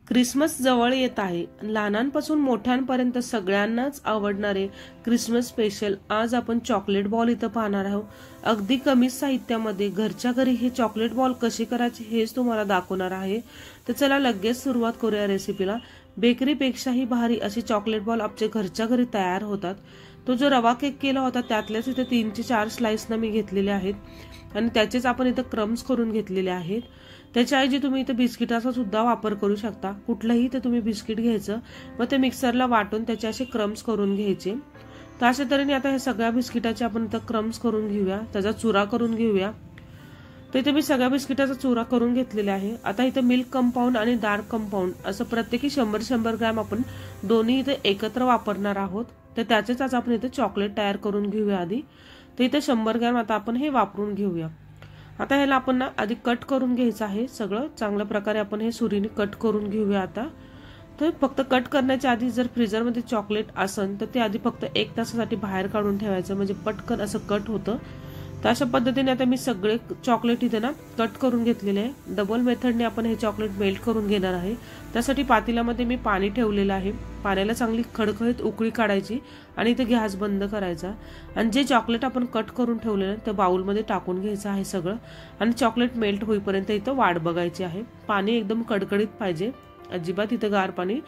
Christmas जवळ येत आहे. लहानांपासून मोठ्यांपर्यंत सगळ्यांनाच आवडणारे क्रिसमस स्पेशल आज आपण चॉकलेट बॉल इथं पाहणार आहोत. अगदी कमी साहित्यामध्ये घरच्या घरी हे चॉकलेट बॉल कसे करायचे हेच तुम्हाला दाखवणार आहे. तर चला लगेच सुरुवात करूया रेसिपीला. बेकरीपेक्षाही भारी असे चॉकलेट बॉल आपल्या घरच्या घरी तयार होतात. तो जो रवा केक केला होता त्यातलेच इथे 3 ते 4 स्लाइस ना मी घेतलेले आहेत आणि त्याचेच आपण इथं क्रम्स करून घेतलेले आहेत. त्याच्याऐवजी तुम्ही इथे बिस्किटाचा सुद्धा वापर करू शकता. कुठलंही इथे तुम्ही बिस्किट घ्यायचं व ते मिक्सरला वाटून त्याचे असे क्रम्स करून घ्यायचे. तर अशा तऱ्हेने आता हे सगळ्या बिस्किटाचे आपण इथं क्रम्स करून घेऊया, त्याचा चुरा करून घेऊया. तर इथे मी सगळ्या बिस्किटाचा चुरा करून घेतलेला आहे. आता इथे मिल्क कंपाऊंड आणि डार्क कंपाऊंड असं प्रत्येकी 100-100 ग्रॅम आपण दोन्ही इथे एकत्र वापरणार आहोत. तर त्याचेच आज आपण इथे चॉकलेट तयार करून घेऊया आधी. तर इथे 100 ग्रॅम आता आपण हे वापरून घेऊया. आता ह्याला आपण ना आधी कट करून घ्यायचं आहे. सगळं चांगल्या प्रकारे आपण हे सुरीने कट करून घेऊया आता. तर फक्त कट करण्याच्या आधी जर फ्रीजरमध्ये चॉकलेट असेल तर ते आधी फक्त 1 तासासाठी बाहेर काढून ठेवायचं, म्हणजे पटकन असं कट होतं. तर अशा पद्धतीने आता मी सगळे चॉकलेट इथे ना कट करून घेतलेले आहे. डबल मेथडने आपण हे चॉकलेट मेल्ट करून घेणार आहे. त्यासाठी पातेल्यामध्ये मी पाणी ठेवलेलं आहे. पाण्याला चांगली खडखडीत उकळी काढायची आणि इथे गॅस बंद करायचा आणि जे चॉकलेट आपण कट करून ठेवलेलं त्या बाउलमध्ये टाकून घ्यायचं आहे सगळं आणि चॉकलेट मेल्ट होईपर्यंत इथं वाट बघायची आहे. पाणी एकदम कडकडीत पाहिजे, अजिबात इथं गार पाणी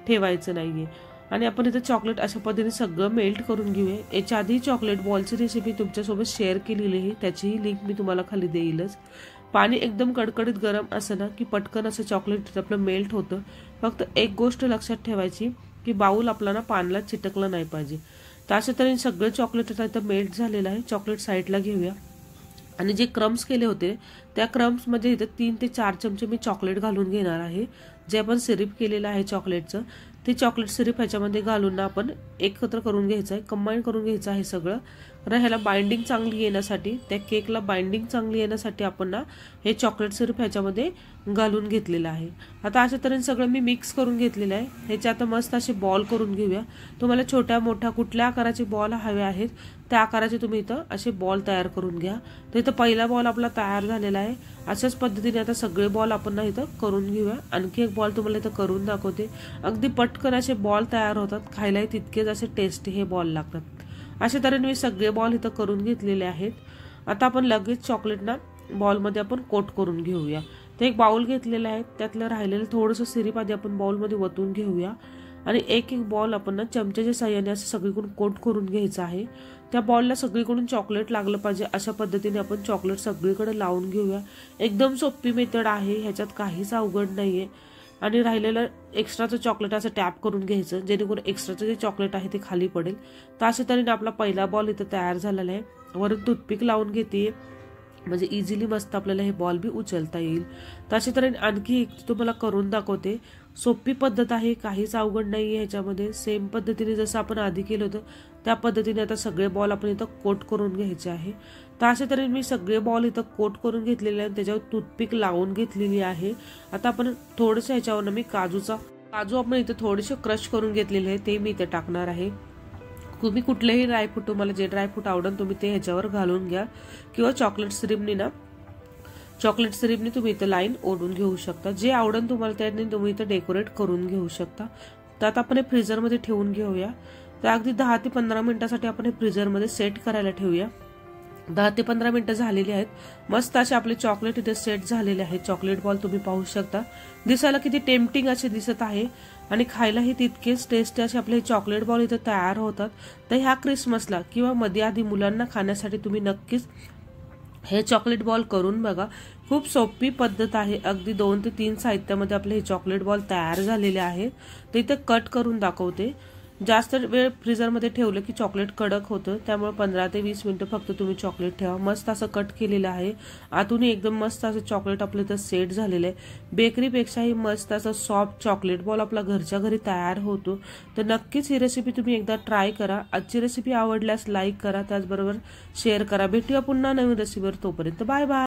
ठेवायचं नाहीये. आणि आपण इथे चॉकलेट अशा पद्धतीने सगळं मेल्ट करून घेऊया. याच्या आधी चॉकलेट बॉलची रेसिपी तुमच्यासोबत शेअर केलेली आहे, त्याचीही लिंक मी तुम्हाला खाली देईलच. पाणी एकदम कडकडीत गरम असं ना की पटकन असं चॉकलेट आपलं मेल्ट होतं. फक्त एक गोष्ट लक्षात ठेवायची की बाउल आपला ना पाण्याला चिटकलं नाही पाहिजे. तर अशा तऱ्हेने सगळं चॉकलेट इथं मेल्ट झालेलं आहे. चॉकलेट साईडला घेऊया आणि जे क्रम्स केले होते त्या क्रम्स मध्ये इथं 3 ते 4 चमचे मी चॉकलेट घालून घेणार आहे. जे आपण सिरप केलेलं आहे चॉकलेटचं ते चॉकलेट सिरप ह्याच्यामध्ये घालून ना आपण एकत्र करून घ्यायचं आहे, कंबाईन करून घ्यायचं आहे सगळं. कारण ह्याला बाइंडिंग चांगली येण्यासाठी, त्या केकला बाइंडिंग चांगली येण्यासाठी आपण ना हे चॉकलेट सिरप ह्याच्यामध्ये घालून घेतलेलं आहे. आता अशा तऱ्हेने सगळं मी मिक्स करून घेतलेलं आहे. ह्याचे आता मस्त असे बॉल करून घेऊया. तुम्हाला छोट्या मोठ्या कुठल्या आकाराचे बॉल हवे आहेत त्या आकाराचे तुम्ही इथं असे बॉल तयार करून घ्या. तर इथं पहिला बॉल आपला तयार झालेला आहे. अशाच पद्धतीने आता सगळे बॉल आपण ना इथं करून घेऊया. आणखी एक बॉल तुम्हाला इथं करून दाखवते. अगदी पटकन असे बॉल तयार होतात, खायलाही तितकेच असे टेस्टी हे बॉल लागतात. अशा तऱ्हेने मी सगळे बॉल इथं करून घेतलेले आहेत. आता आपण लगेच चॉकलेट ना बॉलमध्ये आपण कोट करून घेऊया. तर एक बाउल घेतलेला आहे, त्यातलं राहिलेलं थोडंसं सिरप आधी आपण बाउलमध्ये वतून घेऊया आणि एक बॉल आपण ना चमच्याच्या साह्याने असं सगळीकडून कोट करून घ्यायचं आहे. त्या बॉलला सगळीकडून चॉकलेट लागलं पाहिजे अशा पद्धतीने आपण चॉकलेट सगळीकडे लावून घेऊया. एकदम सोपी मेथड आहे, ह्याच्यात काहीच अवघड नाहीये. आणि राहिलेलं एक्स्ट्राचं चॉकलेट असं टॅप करून घ्यायचं, जेणेकरून एक्स्ट्राचं जे चॉकलेट आहे ते खाली पडेल. तर अशा तऱ्हेने आपला पहिला बॉल इथं तयार झालेला आहे. वरून टूथपिक लावून घेते, म्हणजे इझिली मस्त आपल्याला हे बॉल बी उचलता येईल. तर अशा तऱ्हेने आणखी एक तुम्हाला करून दाखवते. सोपी पद्धत आहे, काहीच अवघड नाहीये ह्याच्यामध्ये. सेम पद्धतीने जसं आपण आधी केलं होतं त्या पद्धतीने आता सगळे बॉल आपण इथं कोट करून घ्यायचे आहे. तर अशा तऱ्हेने मी सगळे बॉल इथं कोट करून घेतलेले आहे, त्याच्यावर टूथपिक लावून घेतलेली आहे. आता आपण थोडंसं ह्याच्यावर मी काजू आपण इथं थोडेसे क्रश करून घेतलेले आहे ते मी इथे टाकणार आहे. तुम्ही कुठलेही ड्रायफ्रूट, तुम्हाला जे ड्रायफ्रूट आवडेल तुम्ही ते ह्याच्यावर घालून घ्या किंवा चॉकलेट सिरपनी तुम्ही इथं लाईन ओढून घेऊ शकता. जे आवडेल तुम्हाला त्याने तुम्ही इथं डेकोरेट करून घेऊ शकता. तर आता आपण हे फ्रीजरमध्ये ठेवून घेऊया. तर अगदी 10 ते 15 मिनिटासाठी आपण हे फ्रीजरमध्ये सेट करायला ठेवूया. 10 ते 15 मिनिटं झालेली आहेत. मस्त असे आपले चॉकलेट इथे सेट झालेले आहेत. चॉकलेट बॉल तुम्ही पाहू शकता, दिसायला किती टेम्पटिंग असे दिसत आहे आणि खायलाही तितकेच टेस्टी असे आपले चॉकलेट बॉल इथे तयार होतात. तर ह्या क्रिसमसला किंवा मध्ये आधी मुलांना खाण्यासाठी तुम्ही नक्कीच हे चॉकलेट बॉल करून बघा. खूप सोपी पद्धत आहे. अगदी 2 ते 3 साहित्यामध्ये आपले हे चॉकलेट बॉल तयार झालेले आहेत. ते इथे कट करून दाखवते. जास्त वेळ फ्रीजरमध्ये ठेवलं की चॉकलेट कडक होतं, त्यामुळे 15 ते 20 मिनिटं फक्त तुम्ही चॉकलेट ठेवा. मस्त असं कट केलेलं आहे. आतूनही एकदम मस्त असं चॉकलेट आपलं इथं सेट झालेलं आहे. बेकरीपेक्षाही मस्त असं सॉफ्ट चॉकलेट बॉल आपला घरच्या घरी तयार होतो. तर नक्कीच ही रेसिपी तुम्ही एकदा ट्राय करा. आजची रेसिपी आवडल्यास लाईक करा, त्याचबरोबर शेअर करा. भेटूया पुन्हा नवीन रेसिपीवर. तोपर्यंत बाय बाय.